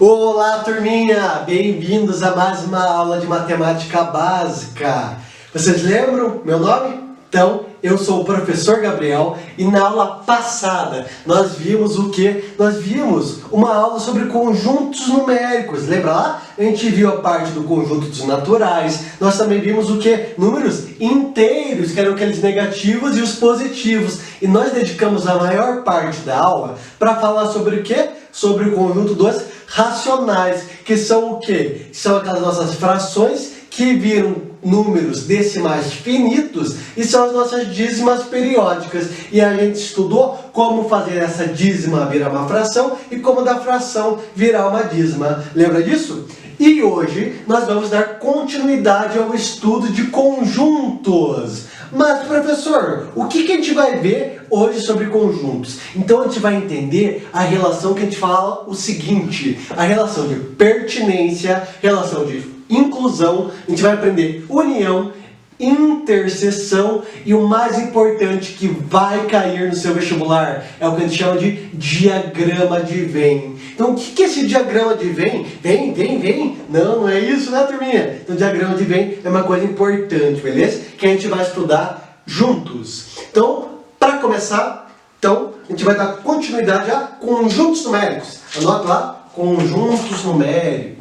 Olá, turminha! Bem-vindos a mais uma aula de matemática básica. Vocês lembram meu nome? Então, eu sou o professor Gabriel e na aula passada nós vimos o quê? Nós vimos uma aula sobre conjuntos numéricos. Lembra lá? A gente viu a parte do conjunto dos naturais. Nós também vimos o quê? Números inteiros, que eram aqueles negativos e os positivos. E nós dedicamos a maior parte da aula para falar sobre o quê? Sobre o conjunto dos racionais, que são o quê? São aquelas nossas frações que viram números decimais finitos e são as nossas dízimas periódicas. E a gente estudou como fazer essa dízima virar uma fração e como da fração virar uma dízima. Lembra disso? E hoje nós vamos dar continuidade ao estudo de conjuntos. Mas, professor, o que a gente vai ver hoje sobre conjuntos? Então a gente vai entender a relação que a gente fala o seguinte, a relação de pertinência, relação de inclusão, a gente vai aprender união, interseção e o mais importante que vai cair no seu vestibular é o que a gente chama de diagrama de Venn. Então o que é esse diagrama de Venn? Vem? Não é isso, né, turminha? Então o diagrama de Venn é uma coisa importante, beleza? Que a gente vai estudar juntos. Então, para começar, a gente vai dar continuidade a conjuntos numéricos. Anota lá, conjuntos numéricos.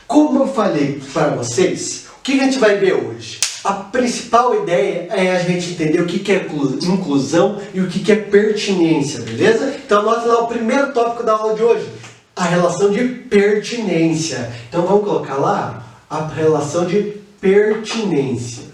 Como eu falei para vocês, o que a gente vai ver hoje? A principal ideia é a gente entender o que é inclusão e o que é pertinência, beleza? Então anota lá o primeiro tópico da aula de hoje, a relação de pertinência. Então vamos colocar lá a relação de pertinência.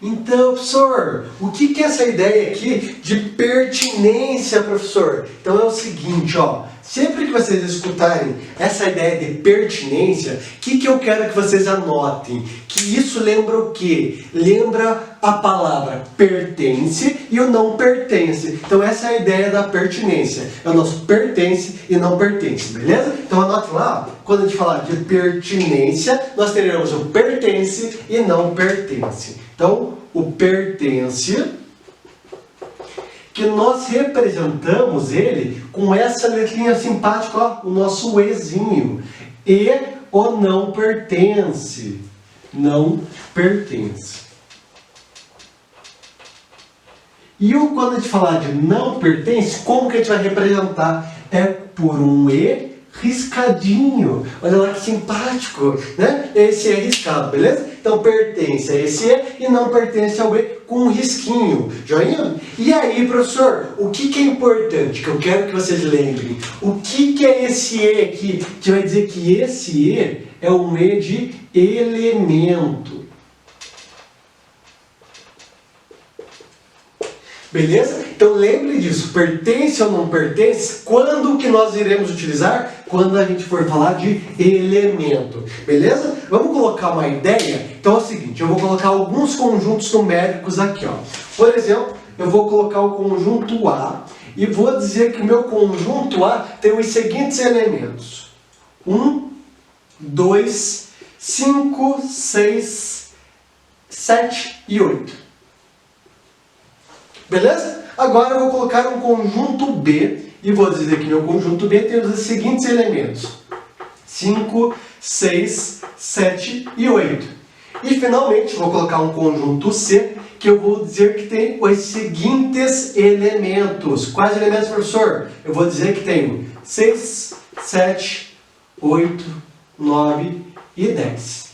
Então, professor, o que é essa ideia aqui de pertinência, professor? Então é o seguinte, ó, sempre que vocês escutarem essa ideia de pertinência, o que eu quero que vocês anotem? Que isso lembra o quê? Lembra a palavra pertence e o não pertence. Então essa é a ideia da pertinência. É o nosso pertence e não pertence, beleza? Então anote lá, ó, quando a gente falar de pertinência, nós teremos o pertence e não pertence. Então, o pertence, que nós representamos ele com essa letrinha simpática, ó, o nosso Ezinho. E o não pertence. Não pertence. E quando a gente falar de não pertence, como que a gente vai representar? É por um E riscadinho. Olha lá que simpático, né? Esse é riscado, beleza? Então pertence a esse E e não pertence ao E com um risquinho. Joinha? E aí, professor, o que é importante que eu quero que vocês lembrem? O que é esse E aqui? A gente vai dizer que esse E é um E de elemento. Beleza? Então lembre disso, pertence ou não pertence, quando que nós iremos utilizar? Quando a gente for falar de elemento. Beleza? Vamos colocar uma ideia? Então é o seguinte, eu vou colocar alguns conjuntos numéricos aqui, ó. Por exemplo, eu vou colocar o conjunto A e vou dizer que o meu conjunto A tem os seguintes elementos. 1, 2, 5, 6, 7 e 8. Beleza? Agora eu vou colocar um conjunto B e vou dizer que meu conjunto B tem os seguintes elementos. 5, 6, 7 e 8. E finalmente vou colocar um conjunto C que eu vou dizer que tem os seguintes elementos. Quais elementos, professor? Eu vou dizer que tenho 6, 7, 8, 9 e 10.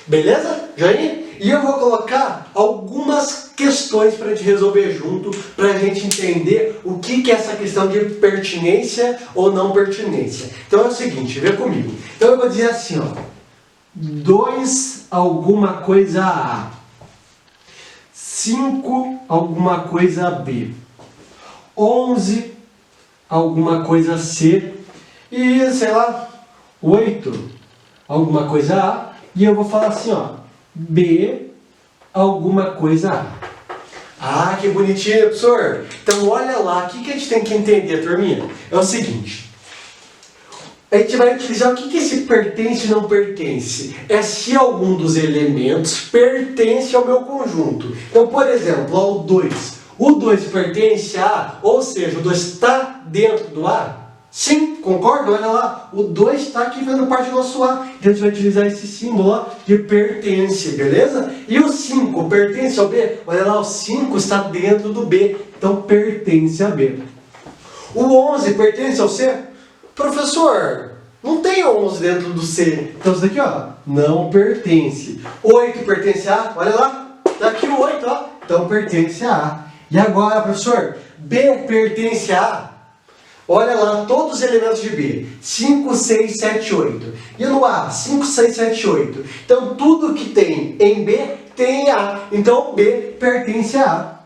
Beleza? Joinha? E eu vou colocar algumas questões para a gente resolver junto, para a gente entender o que é essa questão de pertinência ou não pertinência. Então é o seguinte, vê comigo. Então eu vou dizer assim, ó, 2 alguma coisa A, 5 alguma coisa B, 11 alguma coisa C e, sei lá, 8 alguma coisa A, e eu vou falar assim, ó, B alguma coisa A. Ah, que bonitinho, professor! Então olha lá, o que a gente tem que entender, turminha? É o seguinte, a gente vai utilizar o que é esse pertence e não pertence. É se algum dos elementos pertence ao meu conjunto. Então, por exemplo, ó, o 2. O 2 pertence a A, ou seja, o 2 está dentro do A? Sim, concordo? Olha lá, o 2 está aqui fazendo parte do nosso A. Então a gente vai utilizar esse símbolo ó, de pertence, beleza? E o 5 pertence ao B? Olha lá, o 5 está dentro do B, então pertence a B. O 11 pertence ao C? Professor, não tem 11 dentro do C. Então isso daqui ó, não pertence. 8 pertence a A? Olha lá, está aqui o 8, ó, então pertence a A. E agora, professor, B pertence a A? Olha lá, todos os elementos de B. 5, 6, 7, 8. E no A? 5, 6, 7, 8. Então, tudo que tem em B tem em A. Então, B pertence a A.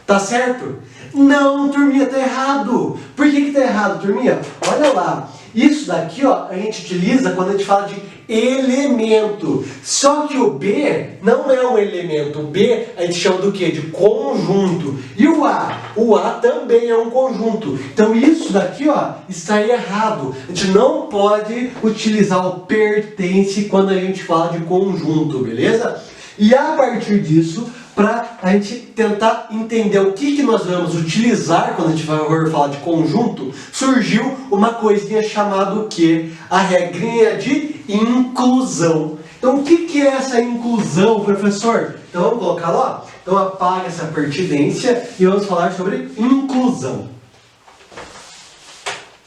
Tá certo? Não, turminha, tá errado. Por que tá errado, turminha? Olha lá. Isso daqui, ó, a gente utiliza quando a gente fala de elemento. Só que o B não é um elemento. O B a gente chama do quê? De conjunto. E o A? O A também é um conjunto. Então isso daqui, ó, está errado. A gente não pode utilizar o pertence quando a gente fala de conjunto, beleza? E a partir disso, para a gente tentar entender o que nós vamos utilizar quando a gente vai falar de conjunto, surgiu uma coisinha chamada o quê? A regrinha de inclusão. Então, o que é essa inclusão, professor? Então, vamos colocar lá. Então, apaga essa pertinência e vamos falar sobre inclusão.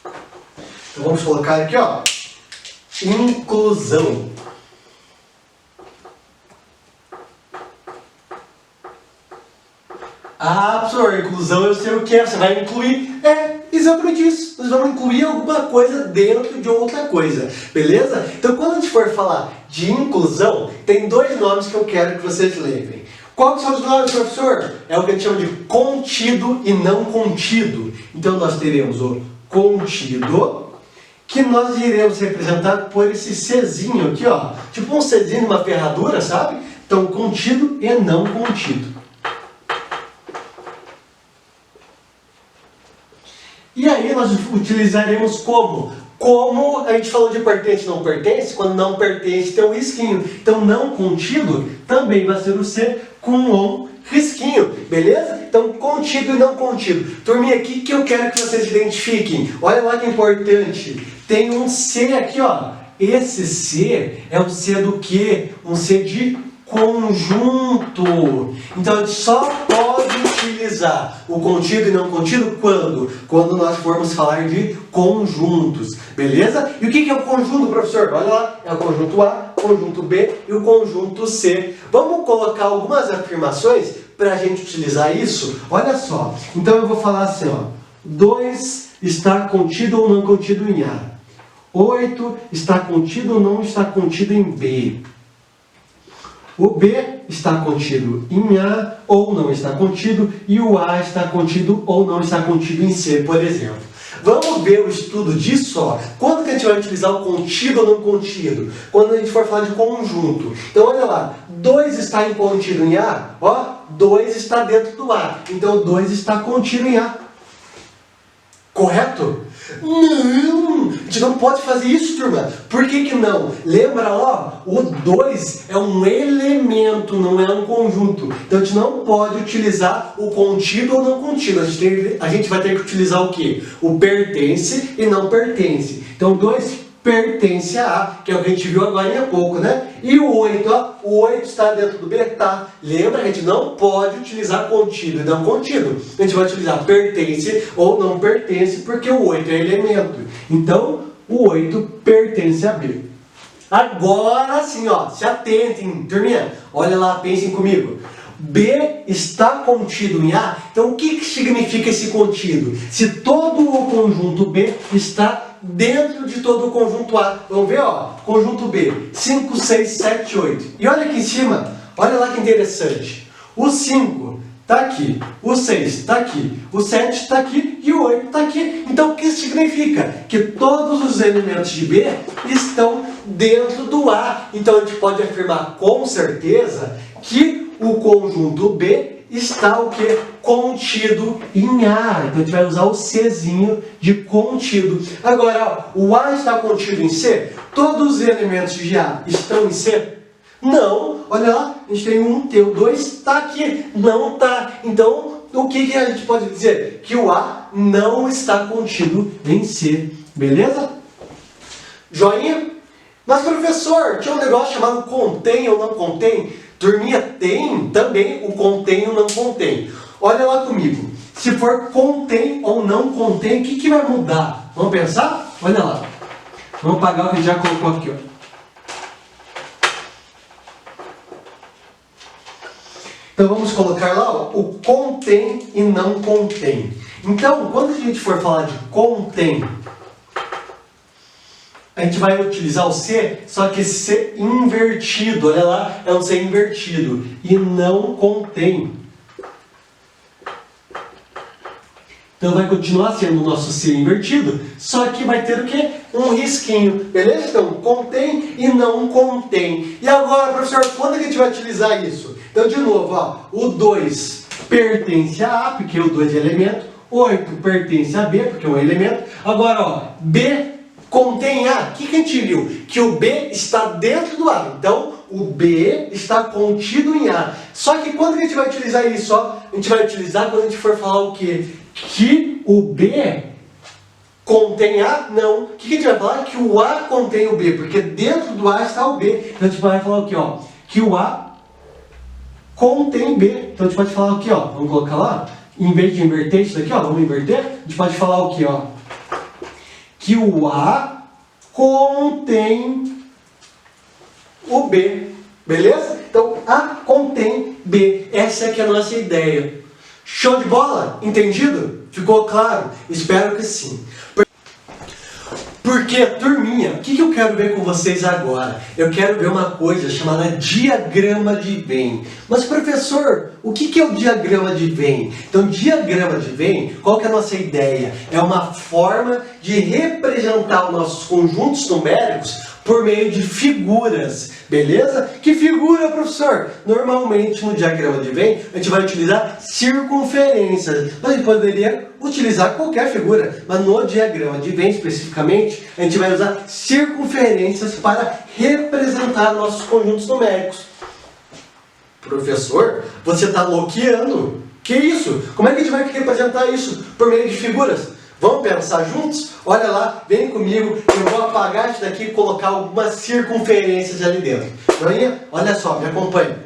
Então, vamos colocar aqui, ó, inclusão. Ah, professor, inclusão eu sei o que é, você vai incluir. É, exatamente isso. Nós vamos incluir alguma coisa dentro de outra coisa, beleza? Então, quando a gente for falar de inclusão, tem dois nomes que eu quero que vocês lembrem. Quais são os nomes, professor? É o que a gente chama de contido e não contido. Então, nós teremos o contido, que nós iremos representar por esse Czinho aqui, ó. Tipo um Czinho numa ferradura, sabe? Então, contido e não contido. E aí nós utilizaremos como? Como a gente falou de pertence e não pertence, quando não pertence tem um risquinho. Então não contido também vai ser o C com um risquinho, beleza? Então contido e não contido. Turminha, aqui que eu quero que vocês identifiquem. Olha lá que importante. Tem um C aqui, ó. Esse C é um C do quê? Um C de conjunto. Então a gente só pode utilizar o contido e não contido quando? Quando nós formos falar de conjuntos, beleza? E o que é o conjunto, professor? Olha lá, é o conjunto A, conjunto B e o conjunto C. Vamos colocar algumas afirmações para a gente utilizar isso? Olha só, então eu vou falar assim, ó, 2 está contido ou não contido em A. 8 está contido ou não está contido em B. O B está contido em A ou não está contido, e o A está contido ou não está contido em C, por exemplo. Vamos ver o estudo disso, ó. Quando que a gente vai utilizar o contido ou não contido? Quando a gente for falar de conjunto. Então, olha lá, 2 está contido em A, ó, 2 está dentro do A. Então, 2 está contido em A. Correto? Não! A gente não pode fazer isso, turma. Por que não? Lembra lá, o 2 é um elemento, não é um conjunto. Então a gente não pode utilizar o contido ou não contido. A gente vai ter que utilizar o quê? O pertence e não pertence. Então 2 pertence a A, que é o que a gente viu agora há pouco, né? E o 8, ó, o 8 está dentro do B? Tá. Lembra, a gente não pode utilizar contido e não contido. A gente vai utilizar pertence ou não pertence, porque o 8 é elemento. Então, o 8 pertence a B. Agora sim, ó, se atentem, turminha. Olha lá, pensem comigo. B está contido em A, então o que significa esse contido? Se todo o conjunto B está dentro de todo o conjunto A. Vamos ver, ó, conjunto B, 5, 6, 7, 8. E olha aqui em cima, olha lá que interessante. O 5 está aqui, o 6 está aqui, o 7 está aqui e o 8 está aqui. Então o que significa? Que todos os elementos de B estão dentro do A. Então a gente pode afirmar com certeza que o conjunto B está o quê? contido em A. Então a gente vai usar o Czinho de contido. Agora, ó, o A está contido em C? Todos os elementos de A estão em C? Não. Olha lá, a gente tem um, tem o 2, está aqui. Não está. Então, o que a gente pode dizer? Que o A não está contido em C. Beleza? Joinha? Mas, professor, tinha um negócio chamado contém ou não contém? Turminha, tem também o contém ou não contém. Olha lá comigo. Se for contém ou não contém, o que vai mudar? Vamos pensar? Olha lá. Vamos apagar o que a gente já colocou aqui, ó. Então vamos colocar lá, ó, o contém e não contém. Então, quando a gente for falar de contém, a gente vai utilizar o C, só que esse C invertido, olha lá, é um C invertido, e não contém. Então vai continuar sendo o nosso C invertido, só que vai ter o quê? Um risquinho, beleza? Então, contém e não contém. E agora, professor, quando a gente vai utilizar isso? Então, de novo, ó, o 2 pertence a A, porque o 2 é elemento, 8 pertence a B, porque é um elemento. Agora, ó, B contém A. O que a gente viu? Que o B está dentro do A. Então, o B está contido em A. Só que quando a gente vai utilizar isso? Ó, a gente vai utilizar quando a gente for falar o quê? Que o B contém A? Não. O que a gente vai falar? Que o A contém o B, porque dentro do A está o B. Então, a gente vai falar o quê? Ó? Que o A contém B. Então, a gente pode falar o quê? Ó? Vamos colocar lá? Em vez de inverter isso daqui, ó, vamos inverter. A gente pode falar o quê? Ó? Que o A contém o B. Beleza? Então, A contém B. Essa é que é a nossa ideia. Show de bola? Entendido? Ficou claro? Espero que sim. Porque, turminha, o que eu quero ver com vocês agora? Eu quero ver uma coisa chamada diagrama de Venn. Mas, professor, o que é o diagrama de Venn? Então, diagrama de Venn, qual que é a nossa ideia? É uma forma de representar os nossos conjuntos numéricos por meio de figuras, beleza? Que figura, professor? Normalmente no diagrama de Venn a gente vai utilizar circunferências, mas a gente poderia utilizar qualquer figura, mas no diagrama de Venn especificamente a gente vai usar circunferências para representar nossos conjuntos numéricos. Professor, você está loqueando? Que isso? Como é que a gente vai representar isso por meio de figuras? Vamos pensar juntos? Olha lá, vem comigo, eu vou apagar isso daqui e colocar algumas circunferências ali dentro. Joinha? Olha só, me acompanha.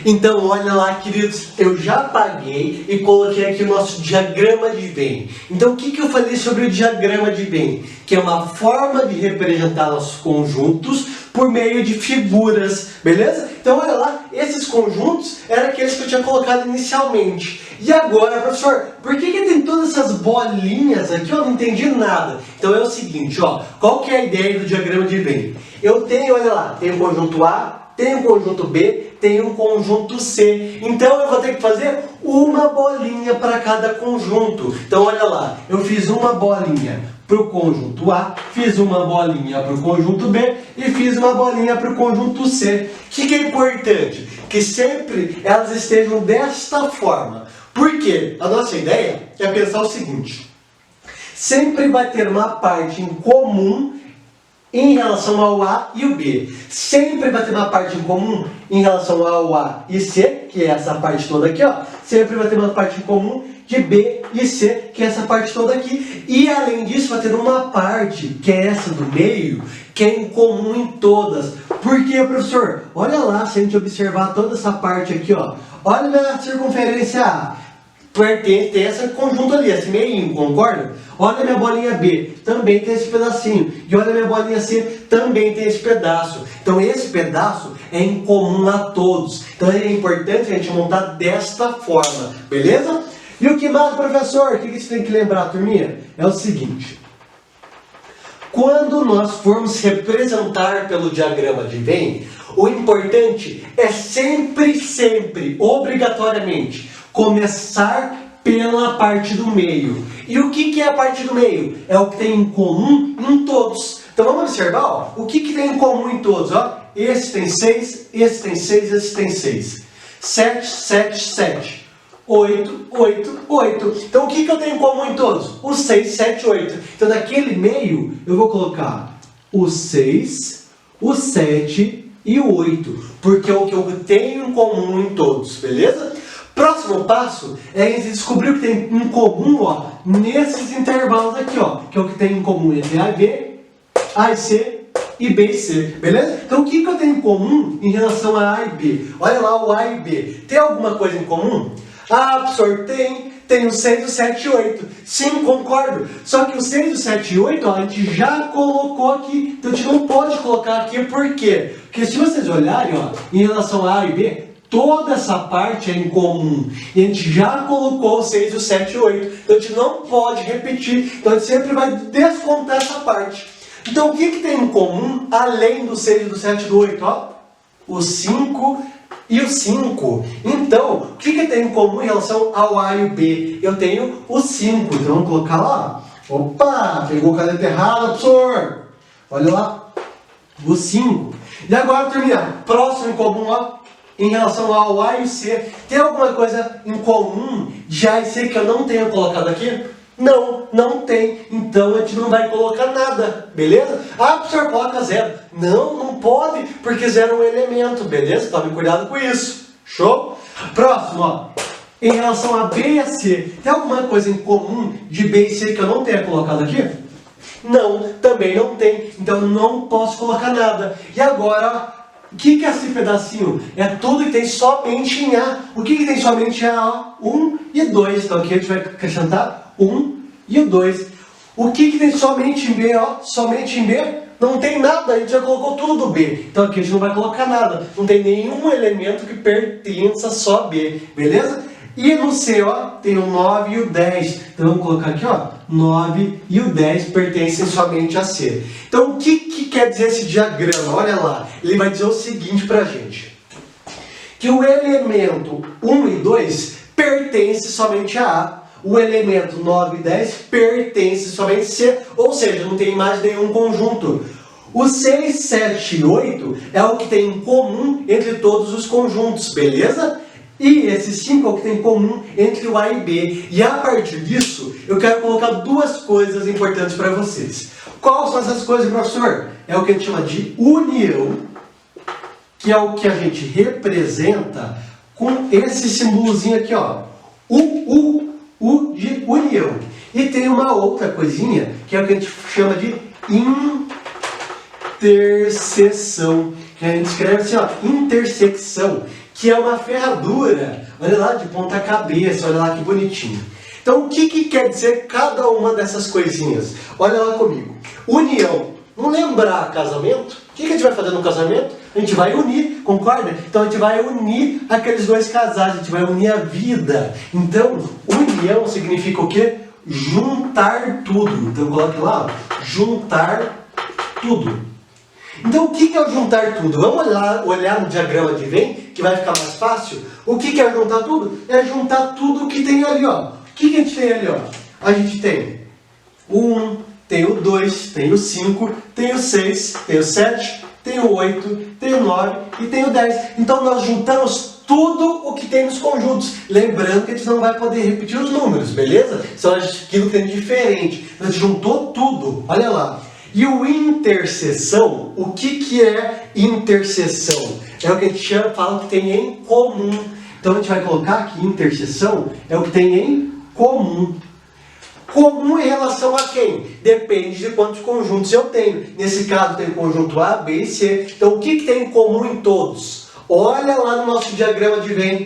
Então, olha lá, queridos, eu já apaguei e coloquei aqui o nosso diagrama de Venn. Então, o que eu falei sobre o diagrama de Venn? Que é uma forma de representar nossos conjuntos por meio de figuras, beleza? Então, olha lá, esses conjuntos eram aqueles que eu tinha colocado inicialmente. E agora, professor, por que tem todas essas bolinhas aqui? Eu não entendi nada. Então, é o seguinte, ó, qual que é a ideia do diagrama de Venn? Eu tenho, olha lá, tem o conjunto A, tem um conjunto B, tem um conjunto C. Então eu vou ter que fazer uma bolinha para cada conjunto. Então olha lá, eu fiz uma bolinha para o conjunto A, fiz uma bolinha para o conjunto B e fiz uma bolinha para o conjunto C. O que é importante? Que sempre elas estejam desta forma. Por quê? A nossa ideia é pensar o seguinte: sempre vai ter uma parte em comum em relação ao A e o B. Sempre vai ter uma parte em comum em relação ao A e C, que é essa parte toda aqui, ó. Sempre vai ter uma parte em comum de B e C, que é essa parte toda aqui. E além disso, vai ter uma parte, que é essa do meio, que é em comum em todas. Por quê, professor? Olha lá, se a gente observar toda essa parte aqui, ó. Olha a minha circunferência A. Pertence a esse conjunto ali, esse meinho, concorda? Olha a minha bolinha B, também tem esse pedacinho. E olha a minha bolinha C, também tem esse pedaço. Então esse pedaço é em comum a todos. Então é importante a gente montar desta forma, beleza? E o que mais, professor? O que você tem que lembrar, turminha? É o seguinte: quando nós formos representar pelo diagrama de Venn, o importante é sempre, obrigatoriamente, começar pela parte do meio. E o que é a parte do meio? É o que tem em comum em todos. Então vamos observar, ó, o que tem em comum em todos. Ó. Esse tem 6, esse tem 6, esse tem 6. 7, 7, 7. 8, 8, 8. Então o que eu tenho em comum em todos? O 6, 7, 8. Então naquele meio eu vou colocar o 6, o 7 e o 8. Porque é o que eu tenho em comum em todos, beleza? Próximo passo é a gente descobrir o que tem em comum, ó, nesses intervalos aqui, ó, que é o que tem em comum entre A e B, A e C e B e C, beleza? Então o que eu tenho em comum em relação a A e B? Olha lá o A e B. Tem alguma coisa em comum? Ah, professor, tem o 6, o 7 e 8. Sim, concordo. Só que o 6, o 7 e 8, ó, a gente já colocou aqui. Então a gente não pode colocar aqui, por quê? Porque se vocês olharem, ó, em relação a A e B, toda essa parte é em comum. E a gente já colocou o 6, o 7 e o 8. Então a gente não pode repetir. Então a gente sempre vai descontar essa parte. Então o que tem em comum, além do 6, do 7 e do 8? Ó, o 5 e o 5. Então, o que tem em comum em relação ao A e o B? Eu tenho o 5. Então vamos colocar lá. Opa, pegou a caneta errada, professor. Olha lá. O 5. E agora terminar. Próximo em comum, ó. Em relação ao A e o C, tem alguma coisa em comum de A e C que eu não tenha colocado aqui? Não, não tem. Então a gente não vai colocar nada, beleza? Ah, professor, coloca 0. Não, não pode, porque 0 é um elemento, beleza? Tome cuidado com isso. Show? Próximo, ó. Em relação a B e a C, tem alguma coisa em comum de B e C que eu não tenha colocado aqui? Não, também não tem. Então eu não posso colocar nada. E agora, ó. O que é esse pedacinho? É tudo que tem somente em A. O que tem somente em A? 1 e 2. Então aqui a gente vai acrescentar 1 e o 2. O que tem somente em B? Ó, somente em B não tem nada. A gente já colocou tudo do B. Então aqui a gente não vai colocar nada. Não tem nenhum elemento que pertença só a B. Beleza? E no C, ó, tem o 9 e o 10. Então vamos colocar aqui, ó, 9 e o 10 pertencem somente a C. Então o que quer dizer esse diagrama? Olha lá, ele vai dizer o seguinte pra gente. Que o elemento 1 e 2 pertence somente a A. O elemento 9 e 10 pertence somente a C. Ou seja, não tem mais nenhum conjunto. O 6, 7 e 8 é o que tem em comum entre todos os conjuntos, beleza? E esse 5 é o que tem em comum entre o A e B. E a partir disso, eu quero colocar duas coisas importantes para vocês. Quais são essas coisas, professor? É o que a gente chama de união, que é o que a gente representa com esse símbolozinho aqui, ó. U de união. E tem uma outra coisinha, que é o que a gente chama de interseção. Que a gente escreve assim, ó, intersecção. Que é uma ferradura, olha lá, de ponta cabeça, olha lá que bonitinho. Então o que quer dizer cada uma dessas coisinhas? Olha lá comigo. União. Não lembrar casamento? O que a gente vai fazer no casamento? A gente vai unir, concorda? Então a gente vai unir aqueles dois casais, a gente vai unir a vida. Então, união significa o quê? Juntar tudo. Então coloque lá, ó, juntar tudo. Então o que é o juntar tudo? Vamos olhar no diagrama de Venn, que vai ficar mais fácil. O que é juntar tudo? É juntar tudo que tem ali, ó. O que a gente tem ali, ó? A gente tem o 1, tem o 2, tem o 5, tem o 6, tem o 7, tem o 8, tem o 9 e tem o 10. Então nós juntamos tudo o que tem nos conjuntos. Lembrando que a gente não vai poder repetir os números, beleza? São aquilo que tem de diferente. A gente juntou tudo, olha lá. E o interseção, o que é interseção? É o que a gente fala que tem em comum. Então a gente vai colocar aqui, interseção é o que tem em comum. Comum em relação a quem? Depende de quantos conjuntos eu tenho. Nesse caso tem o conjunto A, B e C. Então o que tem em comum em todos? Olha lá no nosso diagrama de Venn.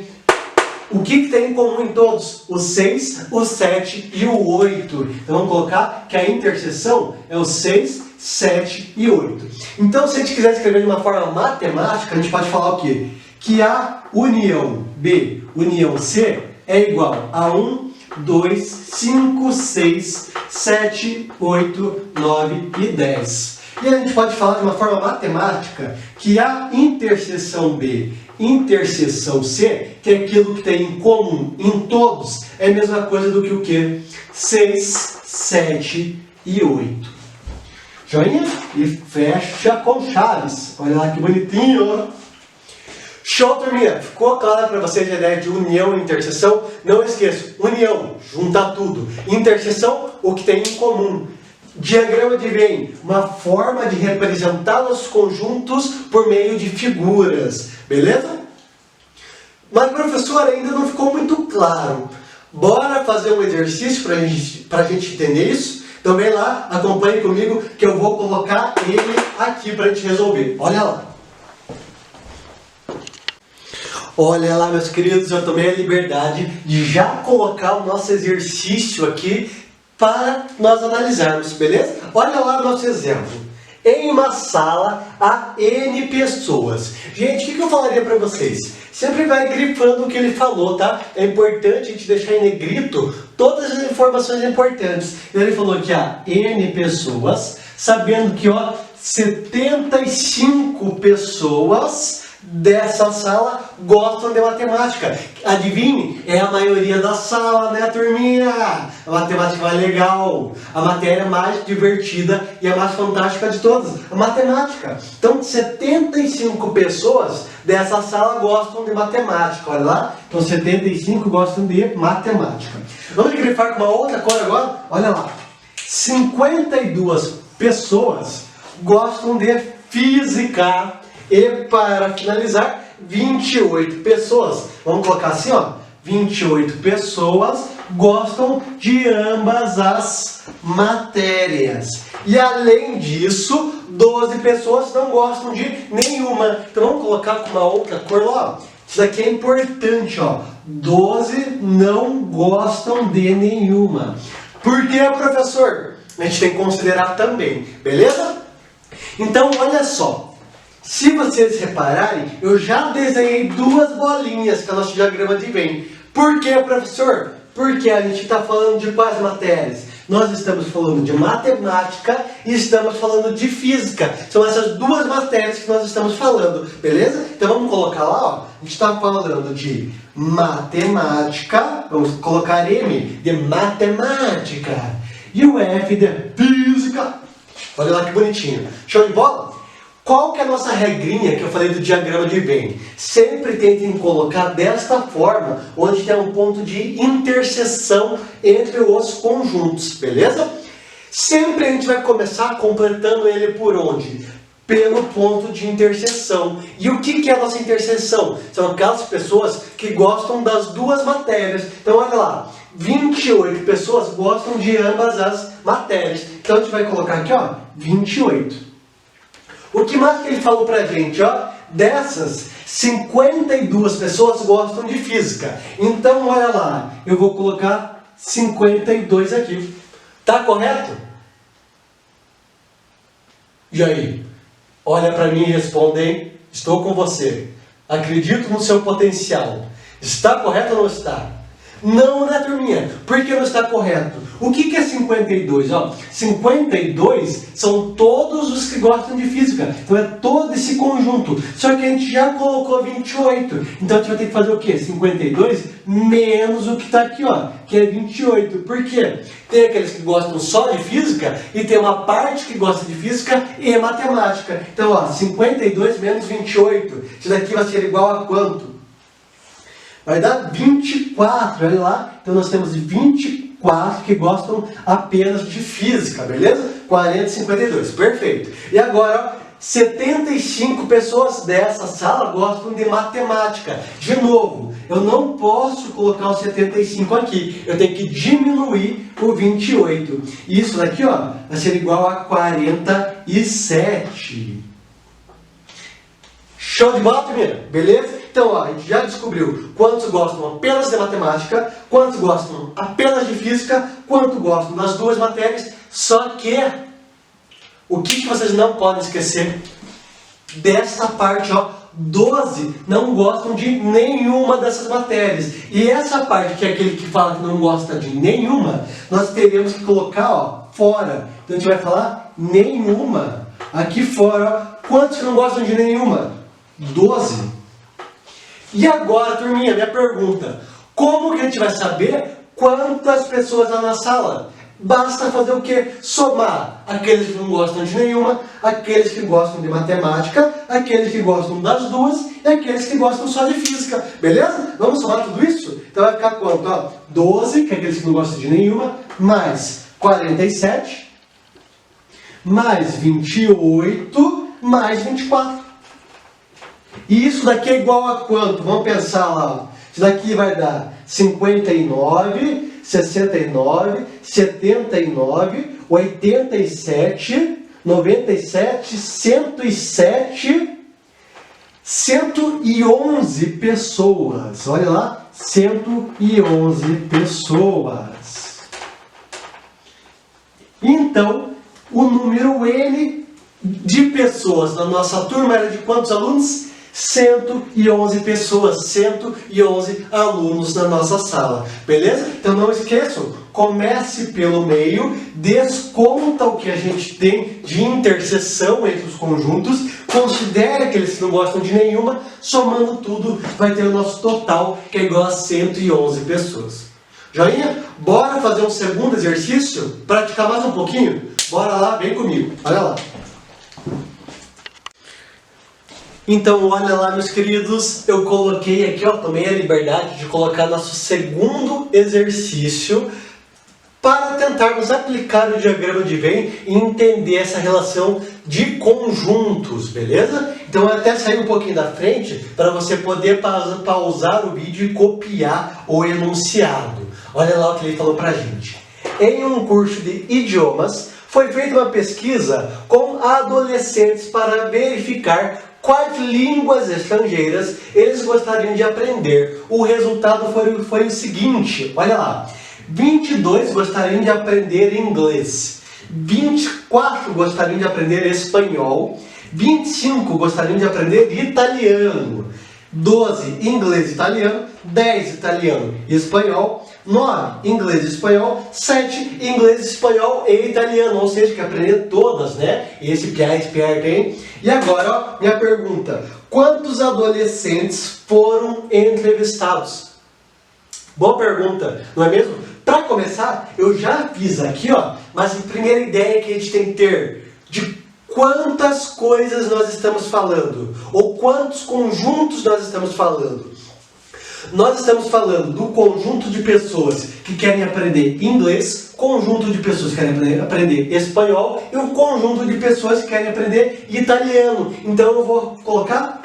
O que tem em comum em todos? O 6, o 7 e o 8. Então vamos colocar que a interseção é o 6, 7 e 8. Então se a gente quiser escrever de uma forma matemática, a gente pode falar o quê? Que a união B, união C é igual a 1, 2, 5, 6, 7, 8, 9 e 10. E a gente pode falar de uma forma matemática que a interseção B, interseção C, que é aquilo que tem em comum em todos, é a mesma coisa do que o quê? 6, 7 e 8. Joinha? E fecha com chaves. Olha lá que bonitinho. Show, turminha? Ficou claro para vocês a ideia de união e interseção? Não esqueça, união, juntar tudo. Interseção, o que tem em comum. Diagrama de Venn, uma forma de representar os conjuntos por meio de figuras. Beleza? Mas, professor, ainda não ficou muito claro. Bora fazer um exercício para a gente entender isso? Então vem lá, acompanhe comigo que eu vou colocar ele aqui para a gente resolver. Olha lá. Olha lá, meus queridos, eu tomei a liberdade de já colocar o nosso exercício aqui para nós analisarmos, beleza? Olha lá o nosso exemplo. Em uma sala há N pessoas. Gente, o que eu falaria para vocês? Sempre vai grifando o que ele falou, tá? É importante a gente deixar em negrito todas as informações importantes. Então ele falou que há N pessoas, sabendo que 75 pessoas dessa sala gostam de matemática. Adivinhe, é a maioria da sala, né, turminha? A matemática é legal, a matéria mais divertida e a mais fantástica de todas, a matemática. Então, 75 pessoas dessa sala gostam de matemática, olha lá. Então, 75 gostam de matemática. Vamos grifar com uma outra cor agora? Olha lá. 52 pessoas gostam de física. E para finalizar, 28 pessoas, vamos colocar assim, 28 pessoas gostam de ambas as matérias. E além disso, 12 pessoas não gostam de nenhuma. Então vamos colocar com uma outra cor lá. Isso daqui é importante, 12 não gostam de nenhuma. Por que, professor? A gente tem que considerar também, beleza? Então olha só. Se vocês repararem, eu já desenhei duas bolinhas que é o nosso diagrama de Venn. Por que, professor? Porque a gente está falando de quais matérias? Nós estamos falando de matemática e estamos falando de física. São essas duas matérias que nós estamos falando, beleza? Então vamos colocar lá, a gente está falando de matemática, vamos colocar M de matemática e o F de física. Olha lá que bonitinho. Show de bola? Qual que é a nossa regrinha que eu falei do diagrama de Venn? Sempre tentem colocar desta forma, onde tem um ponto de interseção entre os conjuntos, beleza? Sempre a gente vai começar completando ele por onde? Pelo ponto de interseção. E o que é a nossa interseção? São aquelas pessoas que gostam das duas matérias. Então olha lá, 28 pessoas gostam de ambas as matérias. Então a gente vai colocar aqui, 28. O que mais que ele falou pra gente, Dessas, 52 pessoas gostam de física. Então, olha lá, eu vou colocar 52 aqui. Tá correto? E aí? Olha pra mim e responde, hein? Estou com você. Acredito no seu potencial. Está correto ou não está? Não, né, turminha? Por que não está correto? O que é 52? 52 são todos os que gostam de física. Então é todo esse conjunto. Só que a gente já colocou 28. Então a gente vai ter que fazer o quê? 52 menos o que está aqui, que é 28. Por quê? Tem aqueles que gostam só de física e tem uma parte que gosta de física e matemática. Então, 52 menos 28. Isso daqui vai ser igual a quanto? Vai dar 24, olha lá. Então nós temos 24 que gostam apenas de física, beleza? 40 e 52, perfeito. E agora, 75 pessoas dessa sala gostam de matemática. De novo, eu não posso colocar o 75 aqui. Eu tenho que diminuir o 28. Isso daqui, vai ser igual a 47. Show de bola, turminha? Beleza? Então, a gente já descobriu quantos gostam apenas de matemática, quantos gostam apenas de física, quantos gostam das duas matérias. Só que, o que vocês não podem esquecer dessa parte, 12 não gostam de nenhuma dessas matérias. E essa parte, que é aquele que fala que não gosta de nenhuma, nós teremos que colocar, fora. Então a gente vai falar nenhuma. Aqui fora, quantos que não gostam de nenhuma? 12. E agora, turminha, minha pergunta. Como que a gente vai saber quantas pessoas há na sala? Basta fazer o quê? Somar aqueles que não gostam de nenhuma, aqueles que gostam de matemática, aqueles que gostam das duas e aqueles que gostam só de física. Beleza? Vamos somar tudo isso? Então vai ficar quanto? Ó, 12, que é aqueles que não gostam de nenhuma, mais 47, mais 28, mais 24. E isso daqui é igual a quanto? Vamos pensar lá. Ó. Isso daqui vai dar 59, 69, 79, 87, 97, 107, 111 pessoas. Olha lá, 111 pessoas. Então, o número N de pessoas na nossa turma era de quantos alunos? 111 pessoas, 111 alunos na nossa sala, beleza? Então não esqueçam, comece pelo meio, desconta o que a gente tem de interseção entre os conjuntos, considere aqueles que não gostam de nenhuma, somando tudo vai ter o nosso total, que é igual a 111 pessoas. Joinha? Bora fazer um segundo exercício? Praticar mais um pouquinho? Bora lá, vem comigo, olha lá. Então, olha lá, meus queridos, eu coloquei aqui, ó, tomei a liberdade de colocar nosso segundo exercício para tentarmos aplicar o diagrama de Venn e entender essa relação de conjuntos, beleza? Então, eu até sair um pouquinho da frente para você poder pausar o vídeo e copiar o enunciado. Olha lá o que ele falou pra gente. Em um curso de idiomas, foi feita uma pesquisa com adolescentes para verificar quais línguas estrangeiras eles gostariam de aprender. O resultado foi o seguinte, olha lá. 22 gostariam de aprender inglês. 24 gostariam de aprender espanhol. 25 gostariam de aprender italiano. 12 inglês e italiano. 10 italiano e espanhol. 9 inglês e espanhol. 7 inglês, espanhol e italiano. Ou seja, que aprender todas, né? Esse piá esperto, hein? E agora, ó, minha pergunta. Quantos adolescentes foram entrevistados? Boa pergunta, não é mesmo? Para começar, eu já fiz aqui, ó, mas a primeira ideia que a gente tem que ter de quantas coisas nós estamos falando, ou quantos conjuntos nós estamos falando. Nós estamos falando do conjunto de pessoas que querem aprender inglês, conjunto de pessoas que querem aprender espanhol e o conjunto de pessoas que querem aprender italiano. Então eu vou colocar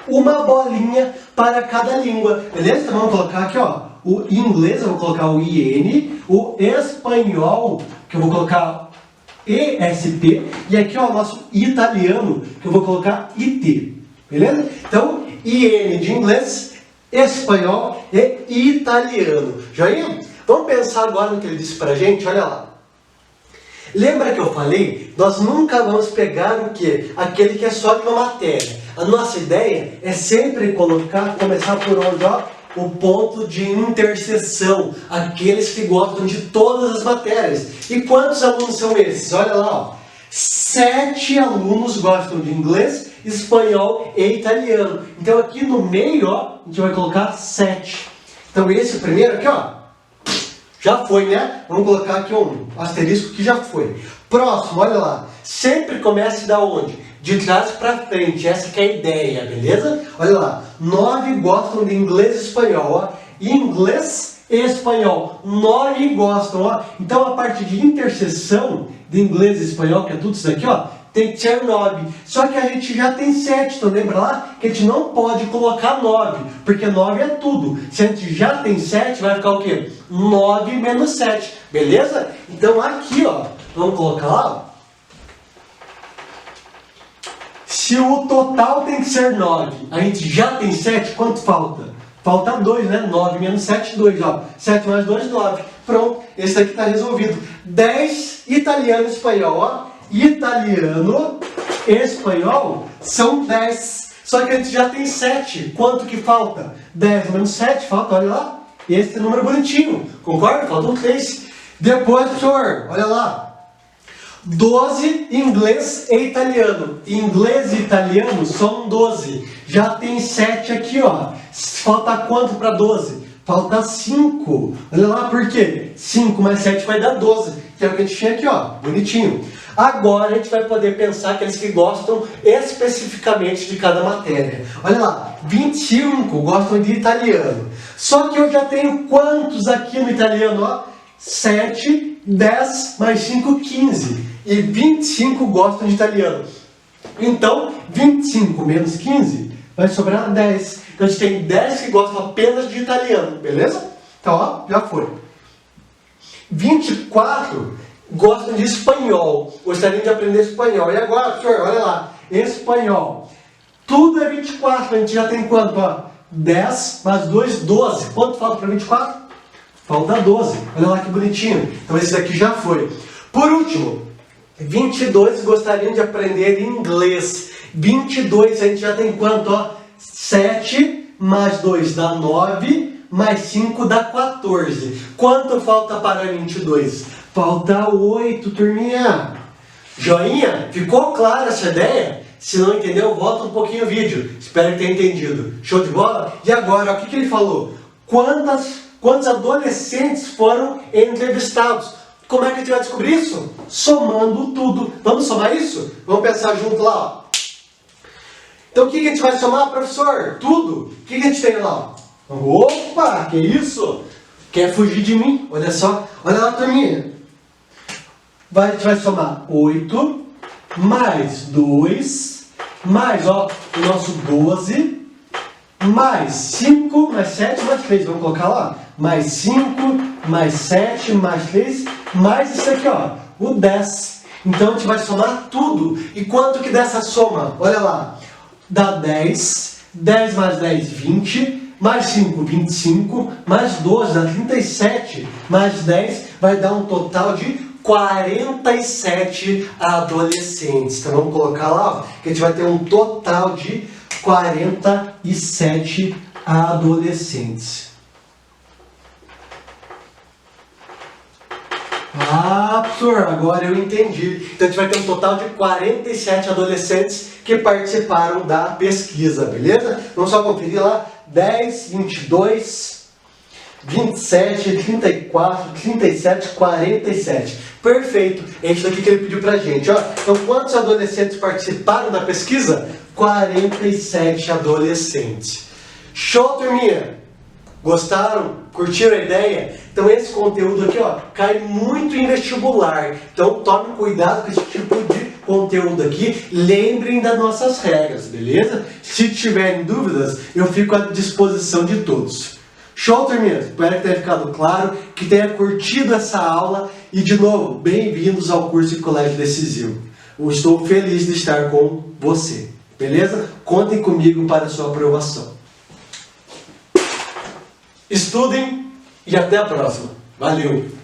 uma bolinha para cada língua, beleza? Então vamos colocar aqui, ó, o inglês, eu vou colocar o IN, o espanhol, que eu vou colocar ESP, e aqui, ó, o nosso italiano, que eu vou colocar IT, beleza? Então, IN de inglês, espanhol e italiano. Joinha? Vamos pensar agora no que ele disse pra gente, olha lá. Lembra que eu falei? Nós nunca vamos pegar o quê? Aquele que é só de uma matéria. A nossa ideia é sempre começar por onde, ó, o ponto de interseção. Aqueles que gostam de todas as matérias. E quantos alunos são esses? Olha lá, ó. 7 alunos gostam de inglês, espanhol e italiano. Então aqui no meio, ó, a gente vai colocar 7. Então esse primeiro aqui, ó, já foi, né? Vamos colocar aqui um asterisco que já foi. Próximo, olha lá. Sempre comece da onde? De trás para frente. Essa que é a ideia, beleza? Olha lá. 9 gostam de inglês e espanhol, ó. Inglês e espanhol. 9 gostam, ó. Então a parte de interseção de inglês e espanhol, que é tudo isso daqui, ó, tem que ser 9. Só que a gente já tem 7, então lembra lá que a gente não pode colocar 9, porque 9 é tudo. Se a gente já tem 7, vai ficar o quê? 9 menos 7, beleza? Então aqui, ó, vamos colocar lá, ó. Se o total tem que ser 9, a gente já tem 7, quanto falta? Falta 2, né? 9 menos 7, 2, ó. 7 mais 2, 9. Pronto, esse daqui está resolvido. 10 italiano e espanhol, ó. Italiano e espanhol são 10. Só que a gente já tem 7. Quanto que falta? 10 menos 7, falta, olha lá. Esse é o número bonitinho. Concorda? Faltam 3. Depois, professor, olha lá. 12 inglês e italiano. Inglês e italiano são 12. Já tem 7 aqui, ó. Falta quanto para 12? Falta 5. Olha lá, por quê? 5 mais 7 vai dar 12. Que é o que a gente tinha aqui, ó. Bonitinho. Agora a gente vai poder pensar aqueles que gostam especificamente de cada matéria. Olha lá, 25 gostam de italiano. Só que eu já tenho quantos aqui no italiano? Ó? 7, 10 mais 5, 15. E 25 gostam de italiano. Então, 25 menos 15 vai sobrar 10. Então a gente tem 10 que gostam apenas de italiano, beleza? Então, ó, já foi. 24 gostam de espanhol, gostariam de aprender espanhol. E agora, professor, olha lá, espanhol. Tudo é 24, a gente já tem quanto? Ó? 10 mais 2, 12. Quanto falta para 24? Falta 12. Olha lá que bonitinho. Então esse daqui já foi. Por último, 22 gostariam de aprender inglês. 22 a gente já tem quanto? Ó? 7 mais 2 dá 9, mais 5 dá 14. Quanto falta para 22? Falta 8, turminha. Joinha? Ficou clara essa ideia? Se não entendeu, volta um pouquinho o vídeo. Espero que tenha entendido. Show de bola? E agora, o que ele falou? Quantos adolescentes foram entrevistados? Como é que a gente vai descobrir isso? Somando tudo. Vamos somar isso? Vamos pensar junto lá, ó. Então o que a gente vai somar, professor? Tudo. O que a gente tem lá? Opa, que isso? Quer fugir de mim? Olha só. Olha lá, turminha. A gente vai somar 8 mais 2 mais, ó, o nosso 12 mais 5 mais 7 mais 3. Vamos colocar lá? Mais 5 mais 7 mais 3 mais isso aqui, ó, o 10. Então a gente vai somar tudo. E quanto que dessa soma? Olha lá. Dá 10. 10 mais 10, 20. Mais 5, 25. Mais 12 dá 37. Mais 10 vai dar um total de 47 adolescentes. Então vamos colocar lá, ó, que a gente vai ter um total de 47 adolescentes. Ah, professor, agora eu entendi. Então a gente vai ter um total de 47 adolescentes que participaram da pesquisa, beleza? Vamos só conferir lá. 10, 22, 27, 34, 37, 47. Perfeito. É isso aqui que ele pediu pra gente, ó. Então quantos adolescentes participaram da pesquisa? 47 adolescentes. Show, turminha? Gostaram? Curtiram a ideia? Então esse conteúdo aqui, ó, cai muito em vestibular. Então tome cuidado com esse tipo de conteúdo aqui. Lembrem das nossas regras, beleza? Se tiverem dúvidas, eu fico à disposição de todos. Show, turminha? Espero que tenha ficado claro, que tenha curtido essa aula. E de novo, bem-vindos ao curso de Colégio Decisivo. Eu estou feliz de estar com você. Beleza? Contem comigo para a sua aprovação. Estudem e até a próxima. Valeu!